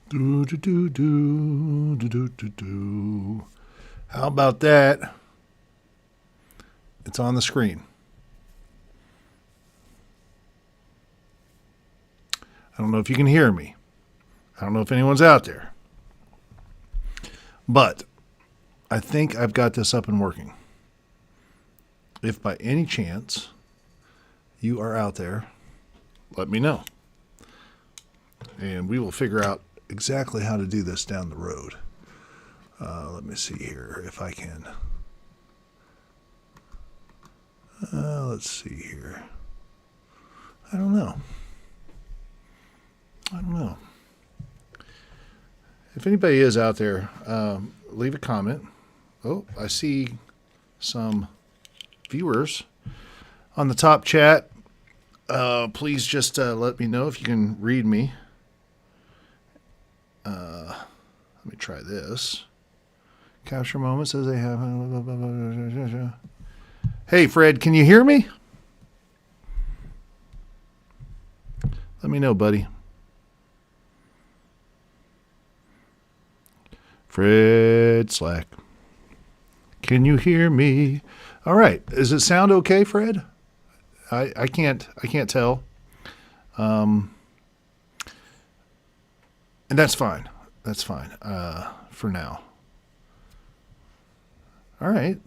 Do, do, do, do, do, do, do, do. How about that? It's on the screen. I don't know if you can hear me. I don't know if anyone's out there. But I think I've got this up and working. If by any chance you are out there, let me know. And we will figure out exactly how to do this down the road. Let me see here if I can. Let's see here. I don't know. If anybody is out there, leave a comment. Oh, I see some viewers on the top chat. Please just let me know if you can read me. Let me try this. Capture moments as they have. Hey, Fred, can you hear me? Let me know, buddy. Fred Slack. Can you hear me? All right. Does it sound okay, Fred? I can't tell. And that's fine. That's fine. For now. All right.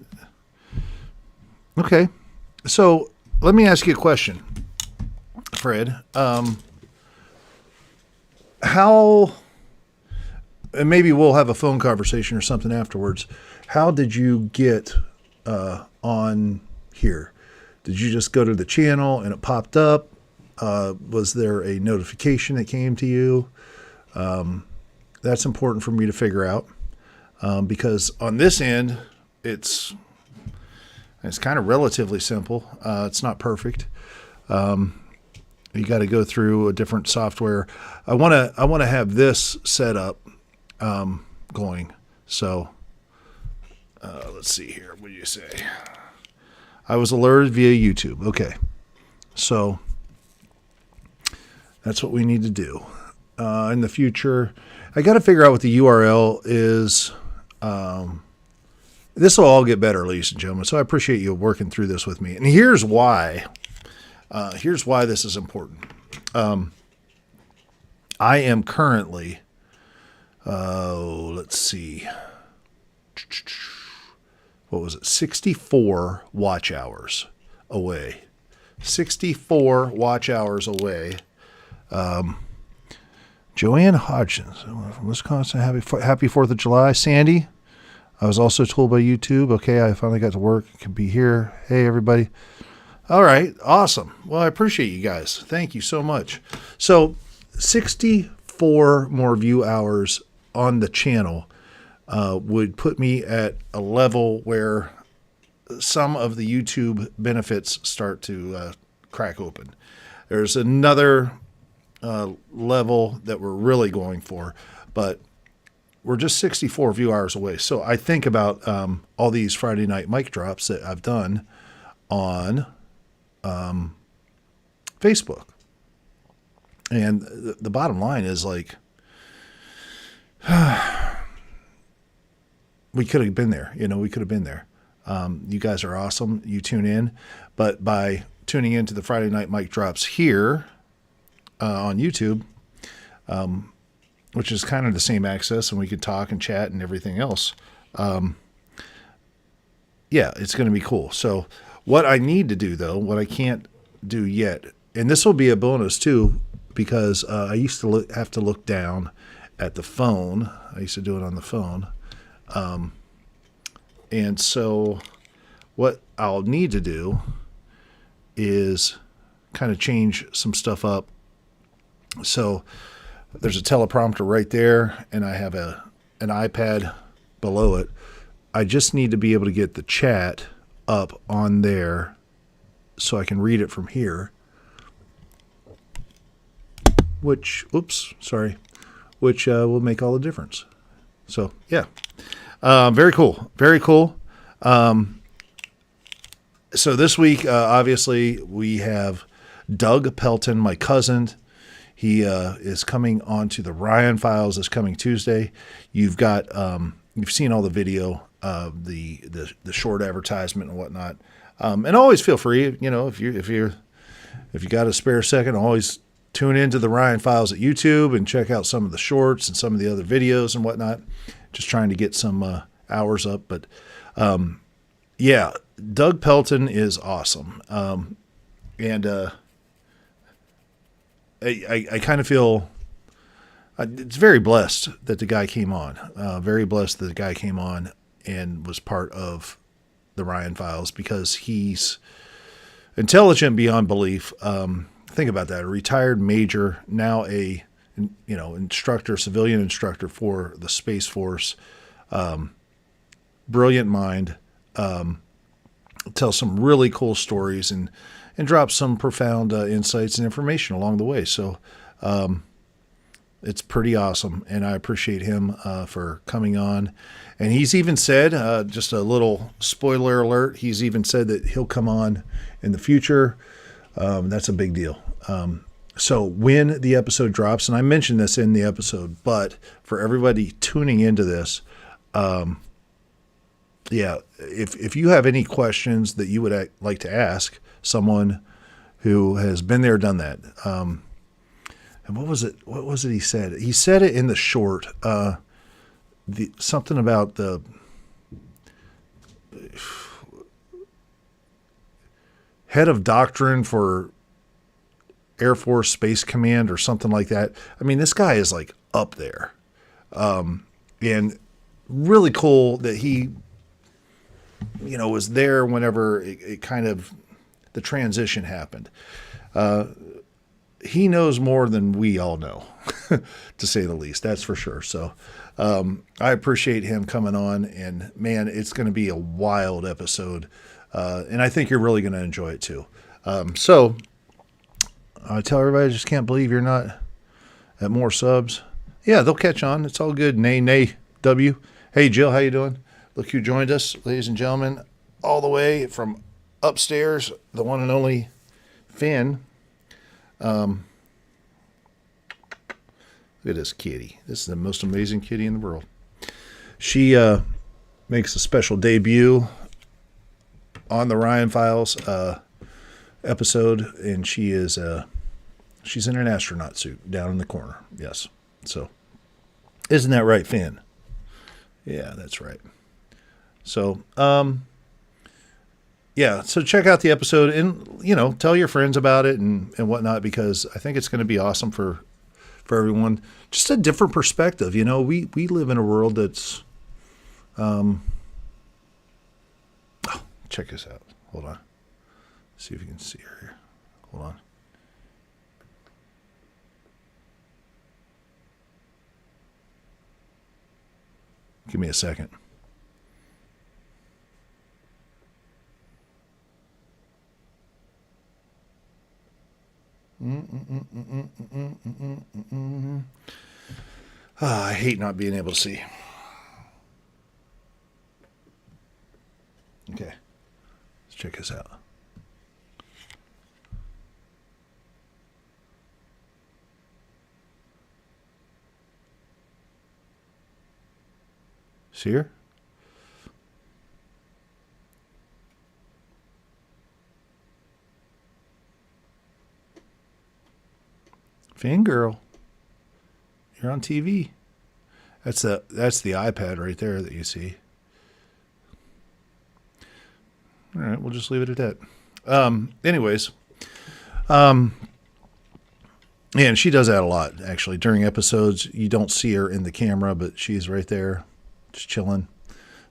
Okay. So let me ask you a question, Fred. How, and maybe we'll have a phone conversation or something afterwards. How did you get on here? Did you just go to the channel and it popped up? Was there a notification that came to you? That's important for me to figure out because on this end, it's kind of relatively simple. It's not perfect. You got to go through a different software. I want to have this set up going. So let's see here. What do you say? I was alerted via YouTube. Okay. So that's what we need to do. In the future, I got to figure out what the URL is. This will all get better, ladies and gentlemen. So I appreciate you working through this with me. And here's why. Here's why this is important. I am currently, let's see, what was it? 64 watch hours away. 64 watch hours away. Joanne Hodgins from Wisconsin. Happy 4th of July. Sandy, I was also told by YouTube. Okay, I finally got to work. I can be here. Hey, everybody. All right. Awesome. Well, I appreciate you guys. Thank you so much. So 64 more view hours on the channel would put me at a level where some of the YouTube benefits start to crack open. There's another level that we're really going for, but we're just 64 view hours away. So I think about all these Friday night mic drops that I've done on Facebook. And the bottom line is like, we could have been there, we could have been there. You guys are awesome. You tune in, but by tuning into the Friday night mic drops here on YouTube, which is kind of the same access and we could talk and chat and everything else. Yeah, it's going to be cool. So what I need to do though, what I can't do yet, and this will be a bonus too, because I used to have to look down at the phone. I used to do it on the phone. And so what I'll need to do is kind of change some stuff up. So there's a teleprompter right there, and I have an iPad below it. I just need to be able to get the chat up on there so I can read it from here. Which will make all the difference. So, yeah. Very cool. Very cool. So this week, obviously, we have Doug Pelton, my cousin. He is coming on to the Ryan Files this coming Tuesday. You've got you've seen all the video, the short advertisement and whatnot, and always feel free. You know, if you got a spare second, always tune into the Ryan Files at YouTube and check out some of the shorts and some of the other videos and whatnot. Just trying to get some hours up, but yeah, Doug Pelton is awesome, and I kind of feel it's very blessed that the guy came on. Very blessed that the guy came on and was part of the Ryan Files because he's intelligent beyond belief. Think about that. A retired major, now a instructor, civilian instructor for the Space Force. Brilliant mind. Tells some really cool stories and drops some profound insights and information along the way. So it's pretty awesome, and I appreciate him for coming on. And he's even said, just a little spoiler alert, he's even said that he'll come on in the future. That's a big deal. So when the episode drops, and I mentioned this in the episode, but for everybody tuning into this, if you have any questions that you would like to ask someone who has been there, done that, and what was it he said? He said it in the short, something about the head of doctrine for Air Force Space Command or something like that. I mean, this guy is like up there. And really cool that he, was there whenever it kind of, the transition happened. He knows more than we all know, to say the least. That's for sure. So I appreciate him coming on, and man, it's going to be a wild episode. And I think you're really going to enjoy it too. So I tell everybody, I just can't believe you're not at more subs. Yeah, they'll catch on. It's all good. Nay, W. Hey, Jill, how you doing? Look who joined us, ladies and gentlemen, all the way from upstairs, the one and only Finn. Look at this kitty. This is the most amazing kitty in the world. She makes a special debut on the Ryan Files episode, and she's in an astronaut suit down in the corner. Yes. So, isn't that right, Finn? Yeah, that's right. So, so check out the episode and, tell your friends about it and whatnot, because I think it's going to be awesome for everyone. Just a different perspective. We live in a world that's, check this out. Hold on. See if you can see her here. Hold on. Give me a second. I hate not being able to see. Okay. Let's check this out. See her? Fangirl. You're on TV. That's the iPad right there that you see. All right, we'll just leave it at that. Anyways, and she does that a lot, actually. During episodes, you don't see her in the camera, but she's right there, just chilling,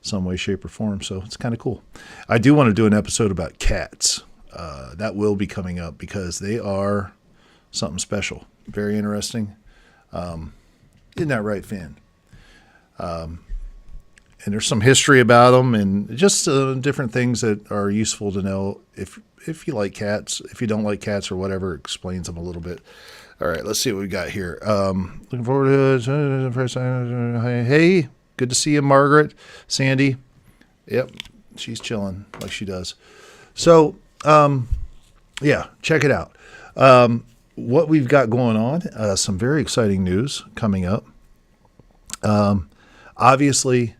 some way, shape, or form. So it's kind of cool. I do want to do an episode about cats. That will be coming up because they are something special. Very interesting. Isn't that right, Finn? And there's some history about them and just different things that are useful to know if you like cats. If you don't like cats or whatever, it explains them a little bit. All right, let's see what we got here. Looking forward to it. Hey, good to see you, Margaret. Sandy. Yep, she's chilling like she does. So, check it out. what we've got going on, some very exciting news coming up. Obviously,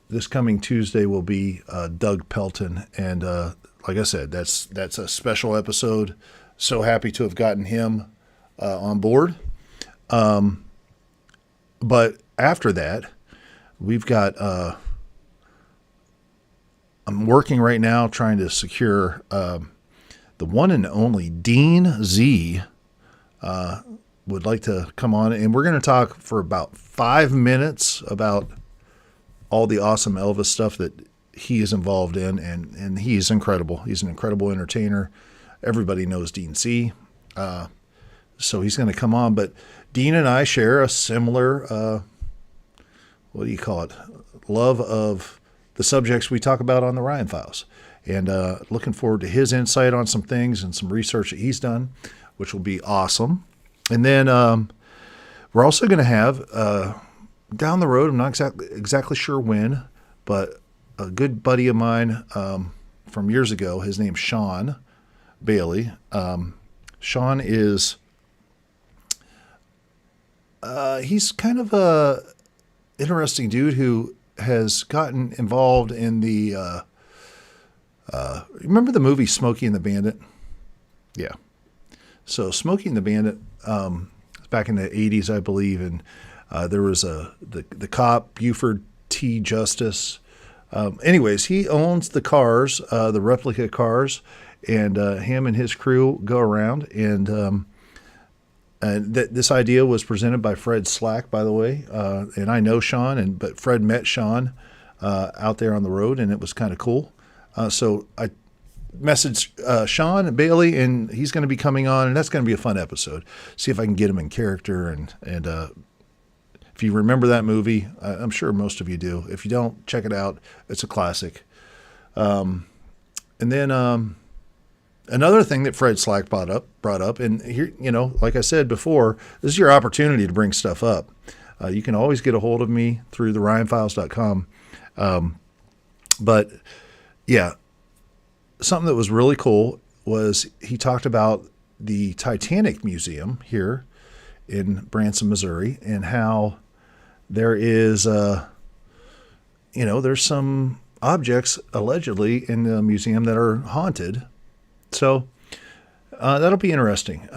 this coming Tuesday will be Doug Pelton, and like I said, that's a special episode. So happy to have gotten him on board. But after that, we've got. I'm working right now trying to secure the one and only Dean Z. Would like to come on, and we're going to talk for about 5 minutes about all the awesome Elvis stuff that he is involved in, and he's incredible. He's an incredible entertainer. Everybody knows Dean Z. So he's going to come on, but Dean and I share a similar, what do you call it, love of the subjects we talk about on the Ryan Files. And looking forward to his insight on some things and some research that he's done, which will be awesome. And then we're also going to have, down the road, I'm not exactly sure when, but a good buddy of mine from years ago, his name's Sean Bailey. Sean is, he's kind of a interesting dude who has gotten involved in the, remember the movie Smokey and the Bandit? Yeah. So Smokey and the Bandit, back in the 80s, I believe, and there was the cop, Buford T. Justice. Anyways, he owns the cars, the replica cars, and him and his crew go around, and this idea was presented by Fred Slack, by the way, and I know Sean, but Fred met Sean out there on the road, and it was kind of cool. So I messaged Sean Bailey, and he's going to be coming on, and that's going to be a fun episode. See if I can get him in character, and if you remember that movie, I'm sure most of you do. If you don't, check it out. It's a classic. And then another thing that Fred Slack brought up, and here, like I said before, this is your opportunity to bring stuff up. You can always get a hold of me through theryanfiles.com. But yeah, something that was really cool was he talked about the Titanic Museum here in Branson, Missouri, and how there is, there's some objects allegedly in the museum that are haunted. So that'll be interesting.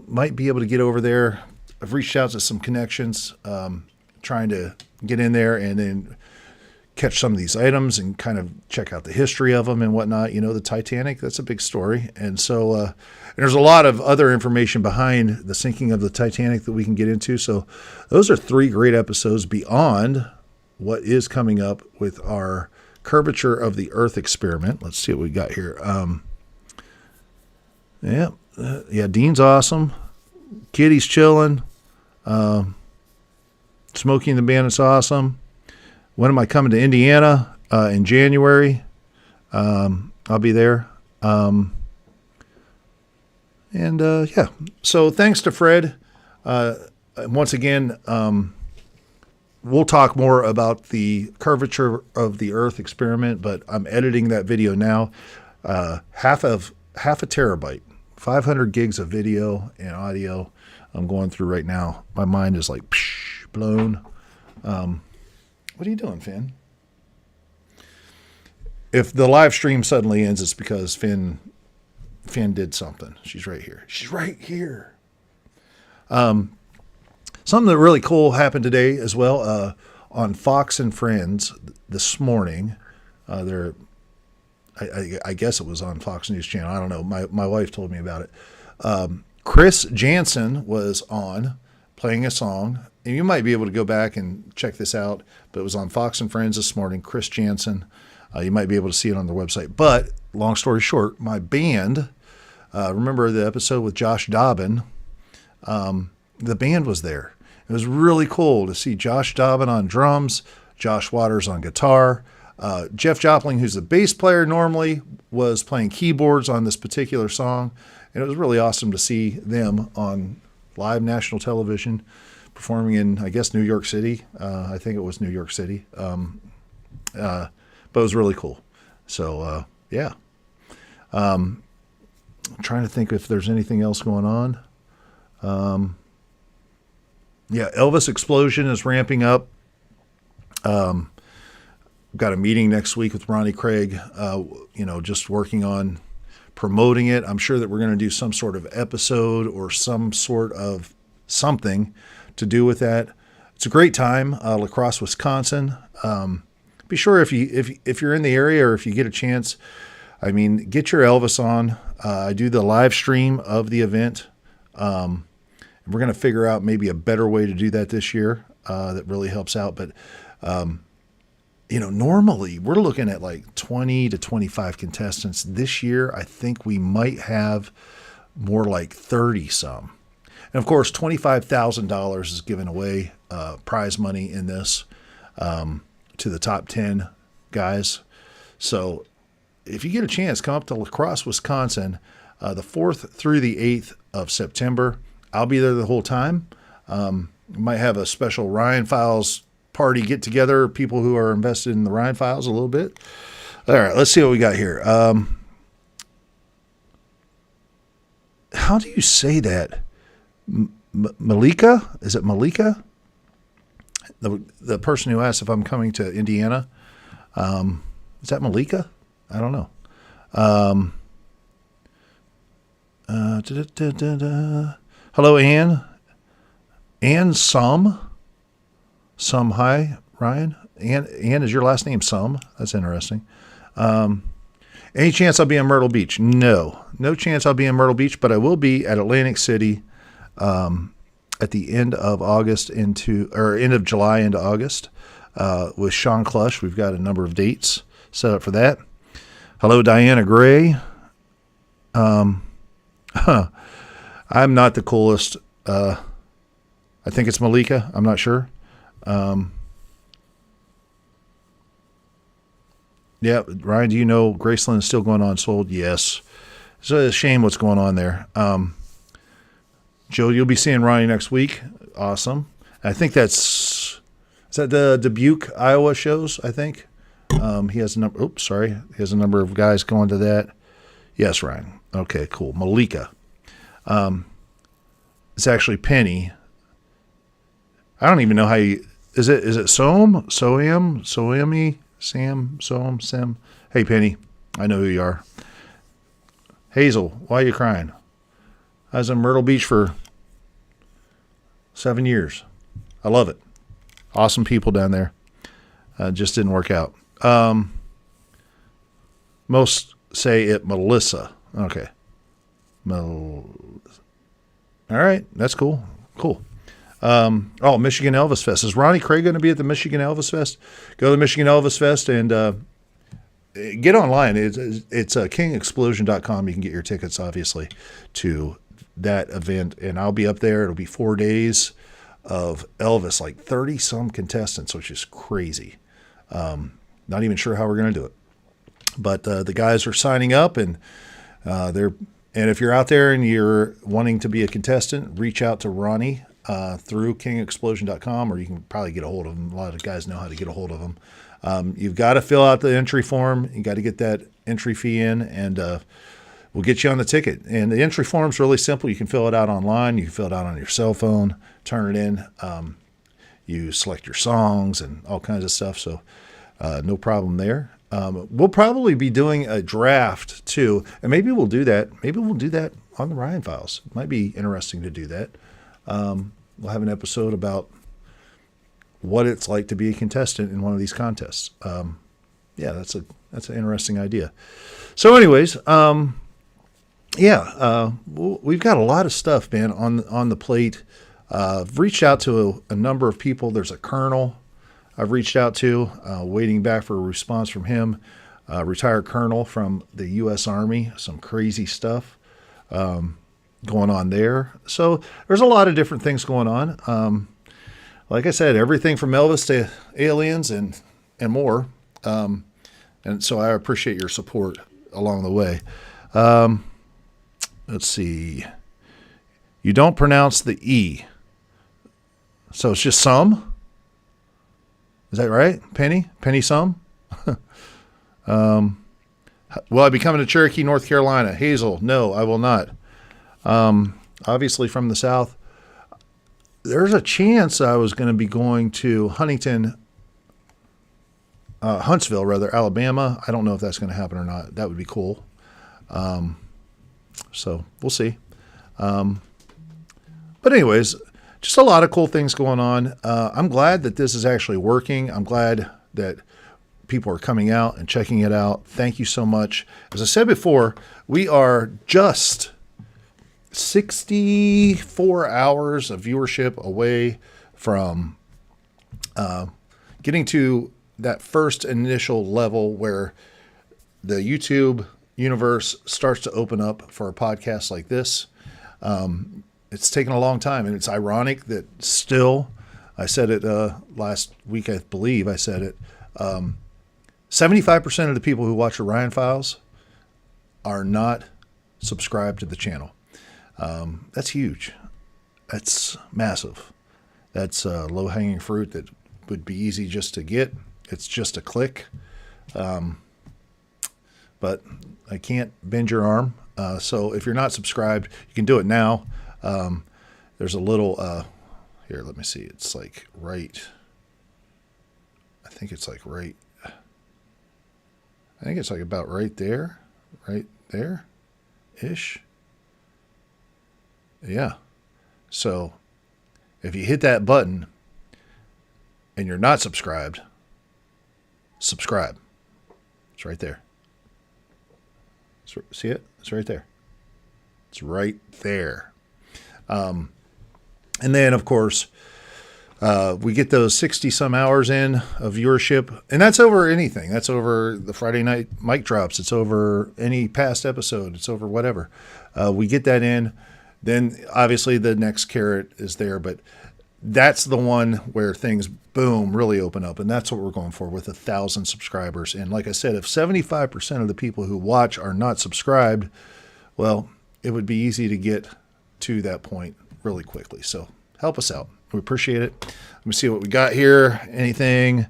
Might be able to get over there. I've reached out to some connections, trying to get in there and then catch some of these items and kind of check out the history of them and whatnot. The Titanic, that's a big story. And so and there's a lot of other information behind the sinking of the Titanic that we can get into. So those are 3 great episodes beyond what is coming up with our curvature of the Earth experiment. Let's see what we got here. Yeah, Dean's awesome. Kitty's chilling. Smokey and the Bandit's awesome. When am I coming to Indiana? In January. I'll be there. Yeah. So thanks to Fred. Once again, we'll talk more about the curvature of the Earth experiment, but I'm editing that video now. Half a terabyte, 500 gigs of video and audio. I'm going through right now. My mind is like blown. What are you doing, Finn? If the live stream suddenly ends, it's because Finn did something. She's right here. She's right here. Something that really cool happened today as well, on Fox and Friends this morning. I guess it was on Fox News Channel. I don't know. My wife told me about it. Chris Jansen was on playing a song. And you might be able to go back and check this out, but it was on Fox and Friends this morning. Chris Jansen. You might be able to see it on their website. But long story short, my band, remember the episode with Josh Dobbin? The band was there. It was really cool to see Josh Dobbin on drums, Josh Waters on guitar. Jeff Jopling, who's the bass player normally, was playing keyboards on this particular song. And it was really awesome to see them on live national television performing in, I guess, New York City. I think it was New York City. But it was really cool. So, yeah. I'm trying to think if there's anything else going on. Yeah, Elvis Explosion is ramping up. Got a meeting next week with Ronnie Craig, just working on promoting it. I'm sure that we're going to do some sort of episode or some sort of something to do with that. It's a great time, La Crosse, Wisconsin. Be sure if you're in the area or if you get a chance, get your Elvis on. I do the live stream of the event. We're going to figure out maybe a better way to do that this year that really helps out. But normally we're looking at like 20 to 25 contestants. This year, I think we might have more like 30 some. And of course, $25,000 is given away prize money in this to the top 10 guys. So if you get a chance, come up to La Crosse, Wisconsin, the 4th through the 8th of September. I'll be there the whole time. Might have a special Ryan Files party get together, people who are invested in the Ryan Files a little bit. All right, let's see what we got here. How do you say that? Malika? Is it Malika? The person who asked if I'm coming to Indiana. Is that Malika? I don't know. Hello, Ann. Ann Sum. Sum, hi, Ryan. Ann, is your last name Sum? That's interesting. Any chance I'll be in Myrtle Beach? No chance I'll be in Myrtle Beach, but I will be at Atlantic City at the end of end of July into August with Sean Clush. We've got a number of dates set up for that. Hello, Diana Gray. I'm not the coolest. I think it's Malika. I'm not sure. Yeah, Ryan, do you know Graceland is still going on sold? Yes. It's a shame what's going on there. Joe, you'll be seeing Ronnie next week. Awesome. I think is that the Dubuque, Iowa shows, I think. He has a number. Oops, sorry. He has a number of guys going to that. Yes, Ryan. Okay, cool. Malika. It's actually Penny. I don't even know how you. Is it Soam? Soami? Sam? Soam? Sim? Hey, Penny. I know who you are. Hazel, why are you crying? I was in Myrtle Beach for 7 years. I love it. Awesome people down there. Just didn't work out. Most say it Melissa. Okay. All right. That's cool. Cool. Michigan Elvis Fest. Is Ronnie Craig going to be at the Michigan Elvis Fest? Go to the Michigan Elvis Fest and get online. It's kingexplosion.com. You can get your tickets, obviously, to that event. And I'll be up there. It'll be 4 days of Elvis, like 30-some contestants, which is crazy. Not even sure how we're going to do it. But the guys are signing up, and if you're out there and you're wanting to be a contestant, reach out to Ronnie through kingexplosion.com, or you can probably get a hold of him. A lot of guys know how to get a hold of him. You've got to fill out the entry form. You got to get that entry fee in, and we'll get you on the ticket. And the entry form's really simple. You can fill it out online. You can fill it out on your cell phone, turn it in. You select your songs and all kinds of stuff. So no problem there. We'll probably be doing a draft too, and maybe we'll do that. Maybe we'll do that on the Ryan Files. It might be interesting to do that. We'll have an episode about what it's like to be a contestant in one of these contests. That's an interesting idea. So, anyways, we've got a lot of stuff, man, on the plate. I've reached out to a number of people. There's a colonel I've reached out to, waiting back for a response from him. Retired colonel from the U.S. Army. Some crazy stuff going on there. So there's a lot of different things going on. Like I said, everything from Elvis to aliens and more. And so I appreciate your support along the way. Let's see. You don't pronounce the E. So it's just some? Is that right? Penny some? Will I be coming to Cherokee, North Carolina? Hazel, no, I will not. obviously from the South. There's a chance I was going to be going to Huntsville, rather, Alabama. I don't know if that's going to happen or not. That would be cool. So we'll see. But anyways, just a lot of cool things going on. I'm glad that this is actually working. I'm glad that people are coming out and checking it out. Thank you so much. As I said before, we are just 64 hours of viewership away from getting to that first initial level where the YouTube universe starts to open up for a podcast like this. It's taken a long time, and it's ironic that still, I said it last week, I believe I said it, 75% of the people who watch Orion Files are not subscribed to the channel. That's huge. That's massive. That's low-hanging fruit that would be easy just to get. It's just a click. But I can't bend your arm. So if you're not subscribed, you can do it now. There's a little, here, let me see. It's like right. I think it's like right. I think it's like about right there-ish. Yeah. So if you hit that button and you're not subscribed, subscribe. It's right there. See it? It's right there. It's right there. And then, of course, we get those 60 some hours in of viewership, and that's over anything. That's over the Friday night mic drops. It's over any past episode. It's over whatever. We get that in. Then obviously the next carrot is there, but that's the one where things, boom, really open up. And that's what we're going for with 1,000 subscribers. And like I said, if 75% of the people who watch are not subscribed, well, it would be easy to get to that point really quickly. So help us out. We appreciate it. Let me see what we got here. Anything?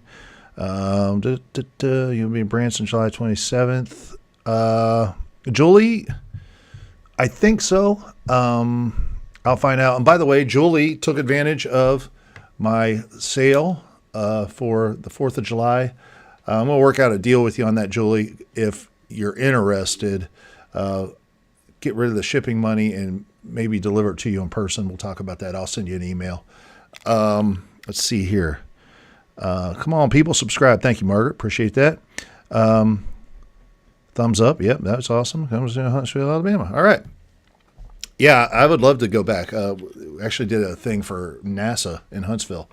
You'll be in Branson July 27th. Julie, I think so. I'll find out. And by the way, Julie took advantage of my sale for the 4th of July. I'm going to work out a deal with you on that, Julie. If you're interested, get rid of the shipping money and maybe deliver it to you in person. We'll talk about that. I'll send you an email. Let's see here. Come on, people, subscribe. Thank you, Margaret. Appreciate that. Thumbs up. Yep, that's awesome. Comes to Huntsville, Alabama. All right. Yeah, I would love to go back. We actually did a thing for NASA in Huntsville,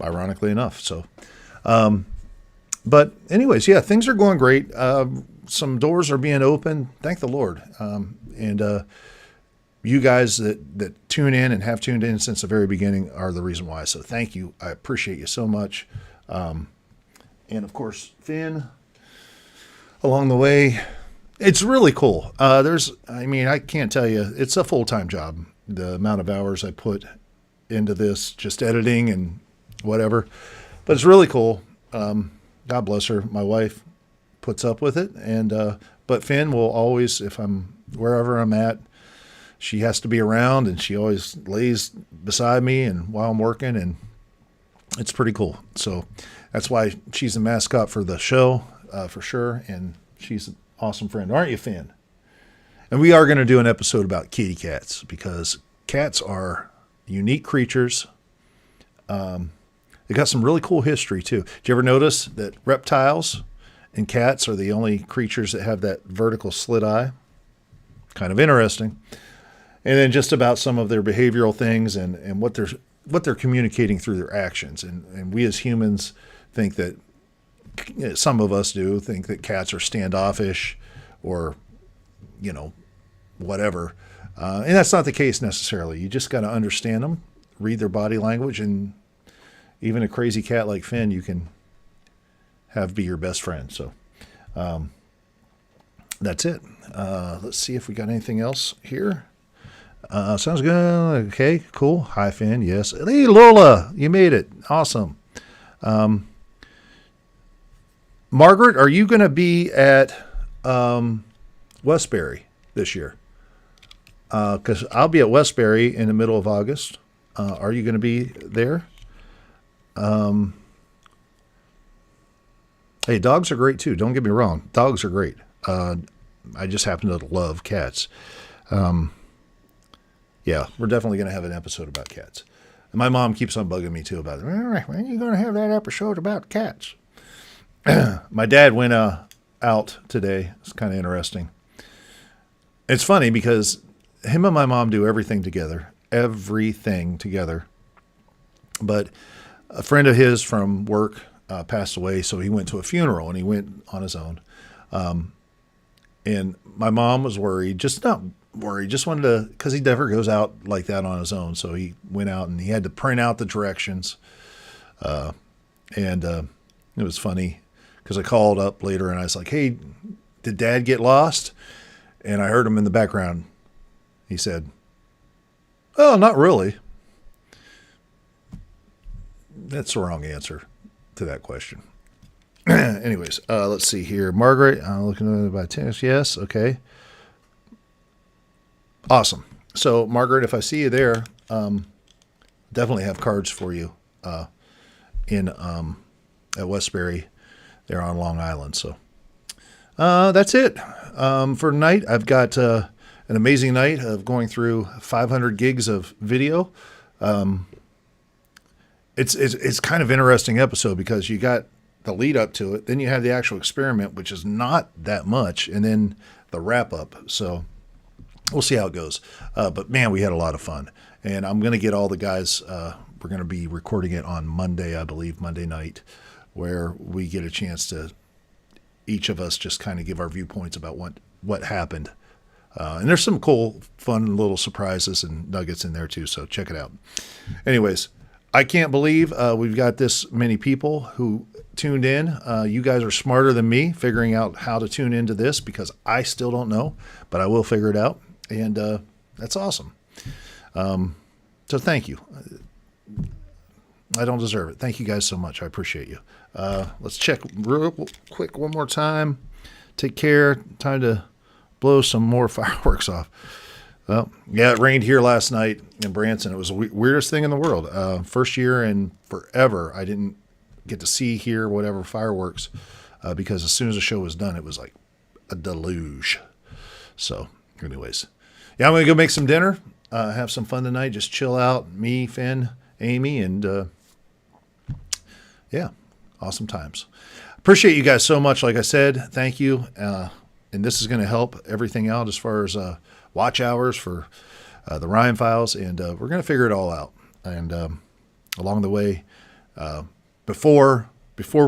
ironically enough. So, but anyways, yeah, things are going great. Some doors are being opened. Thank the Lord. And you guys that tune in and have tuned in since the very beginning are the reason why. So thank you. I appreciate you so much. And of course, Finn, along the way. It's really cool. I can't tell you, it's a full-time job. The amount of hours I put into this, just editing and whatever, but it's really cool. God bless her. My wife puts up with it. But Finn will always, if I'm wherever I'm at, she has to be around, and she always lays beside me and while I'm working, and it's pretty cool. So that's why she's a mascot for the show, for sure. And she's awesome friend, aren't you, Finn? And we are going to do an episode about kitty cats because cats are unique creatures. They got some really cool history too. Did you ever notice that reptiles and cats are the only creatures that have that vertical slit eye? Kind of interesting. And then just about some of their behavioral things and what they're communicating through their actions. And we as humans think that, some of us do think that cats are standoffish or, whatever. And that's not the case necessarily. You just got to understand them, read their body language, and even a crazy cat like Finn, you can have be your best friend. So that's it. Let's see if we got anything else here. Sounds good. Okay, cool. Hi, Finn. Yes. Hey, Lola, you made it. Awesome. Margaret, are you going to be at Westbury this year? because I'll be at Westbury in the middle of August. Are you going to be there? Hey, dogs are great too. Don't get me wrong. Dogs are great. I just happen to love cats. Yeah, we're definitely going to have an episode about cats. And my mom keeps on bugging me too about it. When are you going to have that episode about cats? My dad went out today. It's kind of interesting. It's funny because him and my mom do everything together. But a friend of his from work passed away, so he went to a funeral and he went on his own. And my mom was worried, just not worried, just wanted to, because he never goes out like that on his own. So he went out and he had to print out the directions. And it was funny because I called up later and I was like, hey, did Dad get lost? And I heard him in the background. He said, oh, not really. That's the wrong answer to that question. Anyways, let's see here. Margaret, looking at by tennis. Yes. Okay. Awesome. So Margaret, if I see you there, definitely have cards for you, at Westbury there on Long Island. So, that's it. For tonight, I've got, an amazing night of going through 500 gigs of video. It's kind of interesting episode because you got the lead up to it, then you have the actual experiment, which is not that much, and then the wrap up. So we'll see how it goes. But man, we had a lot of fun, and I'm going to get all the guys. We're going to be recording it on Monday, I believe, Monday night, where we get a chance to each of us just kind of give our viewpoints about what happened. And there's some cool, fun little surprises and nuggets in there too. So check it out. Anyways, I can't believe we've got this many people who tuned in. You guys are smarter than me figuring out how to tune into this because I still don't know, but I will figure it out. And that's awesome. So thank you. I don't deserve it. Thank you guys so much. I appreciate you. Let's check real quick one more time. Take care. Time to blow some more fireworks off. Well, yeah, it rained here last night in Branson. It was the weirdest thing in the world. First year in forever, I didn't get to see, hear, whatever fireworks, because as soon as the show was done, it was like a deluge. So anyways, yeah, I'm going to go make some dinner, have some fun tonight, just chill out, me, Finn, Amy, and yeah, awesome times. Appreciate you guys so much. Like I said, thank you. And this is going to help everything out as far as watch hours for the Ryan Files, and we're going to figure it all out. And along the way, before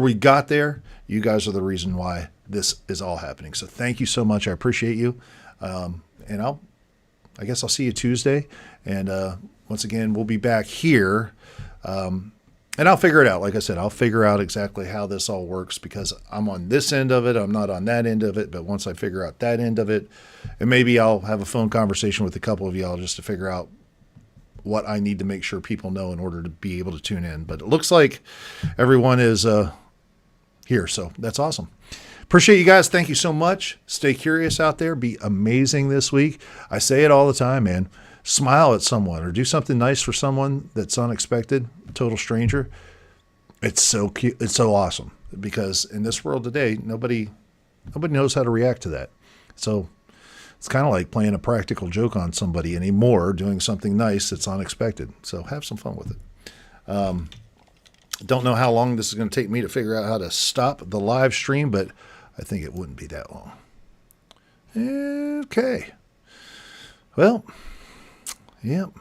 we got there, you guys are the reason why this is all happening. So thank you so much. I appreciate you. And I guess I'll see you Tuesday. And once again, we'll be back here. And I'll figure it out. Like I said, I'll figure out exactly how this all works because I'm on this end of it. I'm not on that end of it. But once I figure out that end of it, and maybe I'll have a phone conversation with a couple of y'all just to figure out what I need to make sure people know in order to be able to tune in. But it looks like everyone is here. So that's awesome. Appreciate you guys. Thank you so much. Stay curious out there. Be amazing this week. I say it all the time, man. Smile at someone or do something nice for someone that's unexpected, a total stranger. It's so cute. It's so awesome because in this world today, nobody knows how to react to that. So it's kind of like playing a practical joke on somebody anymore, doing something nice that's unexpected. So have some fun with it. Don't know how long this is going to take me to figure out how to stop the live stream, but I think it wouldn't be that long. Okay. Well, Yep.